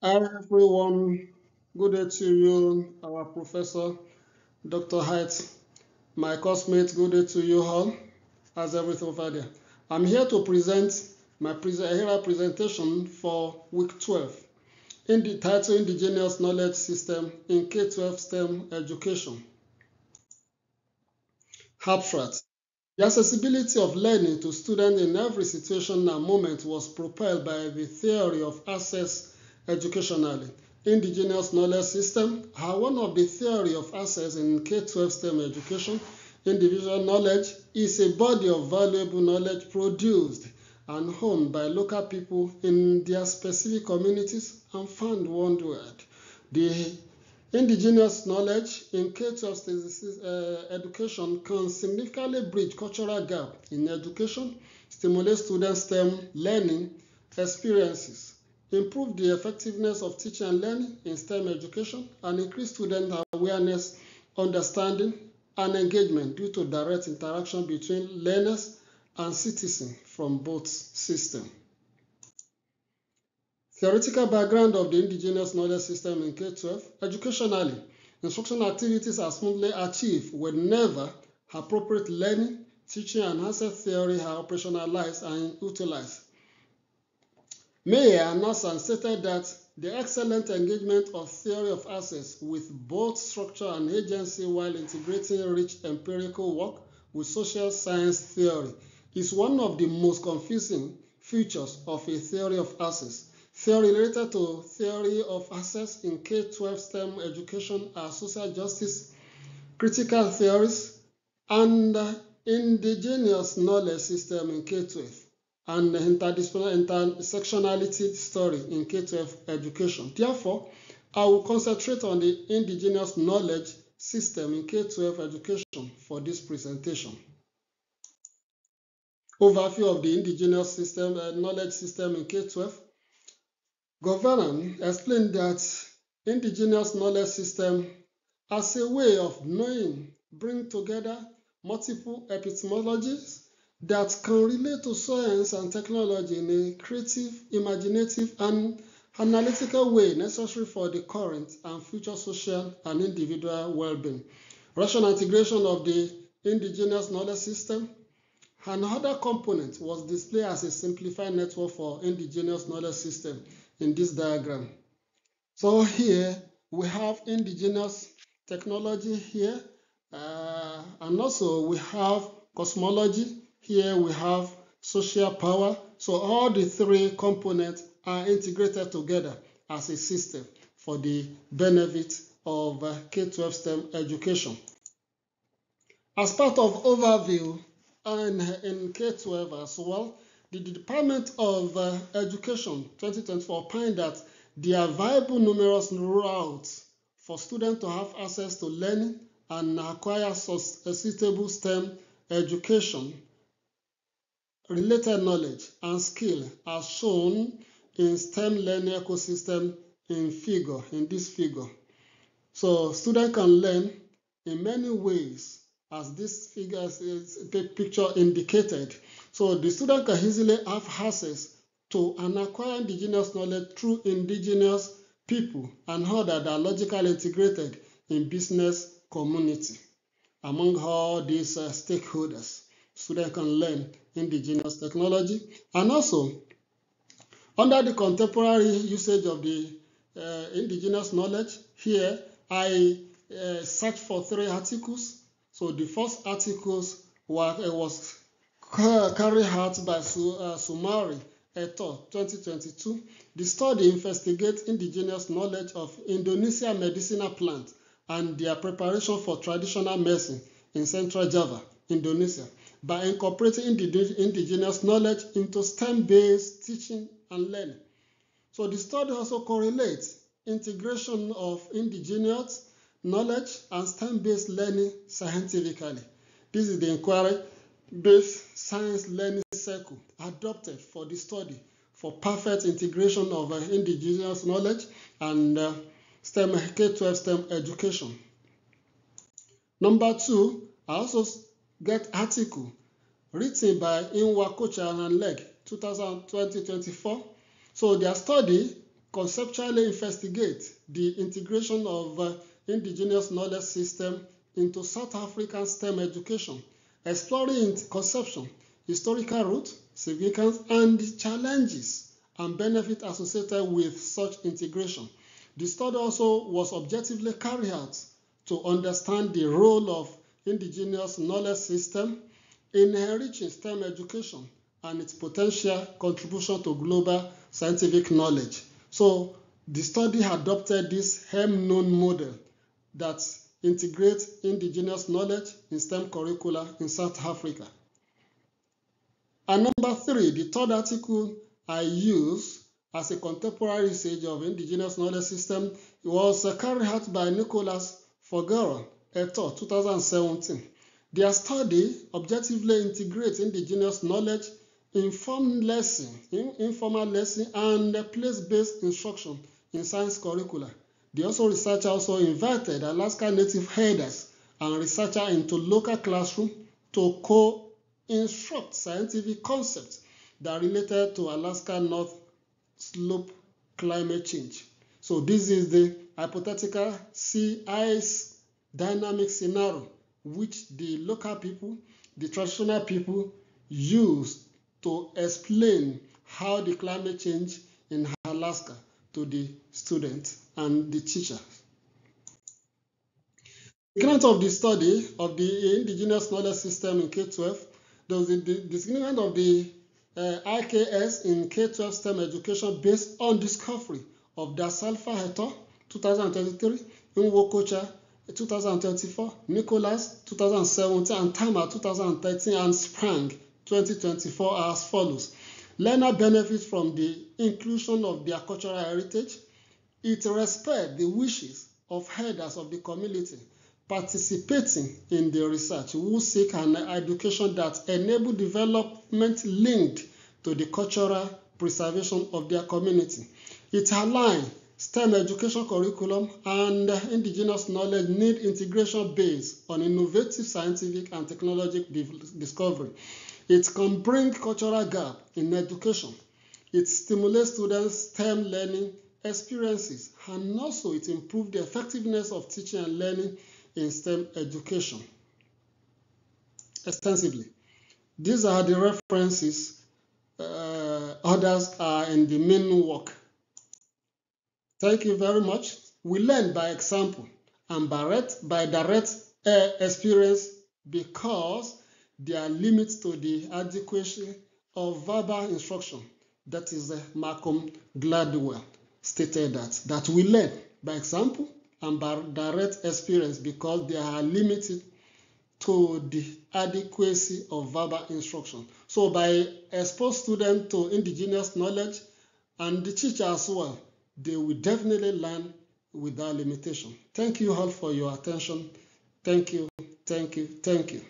Hi everyone, good day to you, our professor, Dr. Height, my classmates, good day to you all. How's everything over there? I'm here to present my AERA presentation for week 12 in the title Indigenous Knowledge System in K-12 STEM Education. Abstract. The accessibility of learning to students in every situation and moment was propelled by the theory of access educationally. Indigenous knowledge system are one of the theory of access in K-12 STEM education. Individual knowledge is a body of valuable knowledge produced and honed by local people in their specific communities and found worldwide. The indigenous knowledge in K-12 education can significantly bridge cultural gap in education, stimulate student STEM learning experiences, improve the effectiveness of teaching and learning in STEM education, and increase student awareness, understanding, and engagement due to direct interaction between learners and citizens from both systems. Theoretical background of the indigenous knowledge system in K-12. Educationally, instructional activities are smoothly achieved whenever appropriate learning, teaching, and asset theory are operationalized and utilized. Mayer and Nassan stated that the excellent engagement of theory of access with both structure and agency while integrating rich empirical work with social science theory is one of the most confusing features of a theory of access. Theory related to theory of access in K-12 STEM education are social justice, critical theories, and indigenous knowledge system in K-12, and intersectionality story in K-12 education. Therefore, I will concentrate on the indigenous knowledge system in K-12 education for this presentation. Overview of the indigenous system knowledge system in K-12. Governor explained that indigenous knowledge system as a way of knowing bring together multiple epistemologies that can relate to science and technology in a creative, imaginative, and analytical way necessary for the current and future social and individual well-being. Rational integration of the indigenous knowledge system. Another component was displayed as a simplified network for indigenous knowledge system in this diagram. So here we have indigenous technology here, and also we have cosmology. Here we have social power. So all the three components are integrated together as a system for the benefit of K-12 STEM education. As part of overview and in K-12 as well, the Department of Education 2024 opined that there are viable numerous routes for students to have access to learning and acquire suitable STEM education related knowledge and skill as shown in STEM learning ecosystem in this figure. So students can learn in many ways as this figure picture indicated. So the student can easily have access to and acquire indigenous knowledge through indigenous people and others that are logically integrated in business community. Among all these stakeholders, students can learn indigenous technology. And also, under the contemporary usage of the indigenous knowledge, here I searched for 3 articles. So the first articles was carried out by Sumari et al. 2022. The study investigates indigenous knowledge of Indonesian medicinal plants and their preparation for traditional medicine in Central Java, Indonesia, by incorporating indigenous knowledge into STEM-based teaching and learning. So the study also correlates integration of indigenous knowledge and STEM-based learning scientifically. This is the inquiry-based science learning circle adopted for the study for perfect integration of indigenous knowledge and STEM K-12 STEM education. Number 2, I also get article written by Inwa Kocha and Leg 2024. So their study conceptually investigate the integration of indigenous knowledge system into South African STEM education, exploring its conception, historical roots, significance, and challenges and benefits associated with such integration. The study also was objectively carried out to understand the role of indigenous knowledge system in enriching STEM education and its potential contribution to global scientific knowledge. So the study adopted this hem-known model that integrates indigenous knowledge in STEM curricula in South Africa. And number 3, the third article I used as a contemporary usage of indigenous knowledge system was carried out by Nicholas Fogueron et al. 2017. Their study objectively integrates indigenous knowledge, informal lesson, and place-based instruction in science curricula. The researcher also invited Alaska Native herders and researchers into local classroom to co-instruct scientific concepts that related to Alaska North Slope climate change. So this is the hypothetical sea ice dynamic scenario which the local people, the traditional people, use to explain how the climate change in Alaska to the students and the teachers. The grant of the study of the indigenous knowledge system in K-12, there was the significance of the IKS in K-12 STEM education based on discovery of Dasalfa et al. 2023, Nwokocha 2024, Nicholas 2017, and Tama 2013, and Sprang 2024 as follows. Learner benefits from the inclusion of their cultural heritage. It respects the wishes of herders of the community participating in the research who seek an education that enables development linked to the cultural preservation of their community. It aligns STEM education curriculum and indigenous knowledge need integration based on innovative scientific and technological discovery. It can bring cultural gap in education. It stimulates students' STEM learning experiences, and also it improves the effectiveness of teaching and learning in STEM education extensively. These are the references. Others are in the main work. Thank you very much. We learn by example and by direct experience because there are limits to the adequacy of verbal instruction. That is Malcolm Gladwell stated that we learn by example and by direct experience because there are limited to the adequacy of verbal instruction. So by expose students to indigenous knowledge and the teacher as well, they will definitely learn without limitation. Thank you all for your attention. Thank you, thank you, thank you.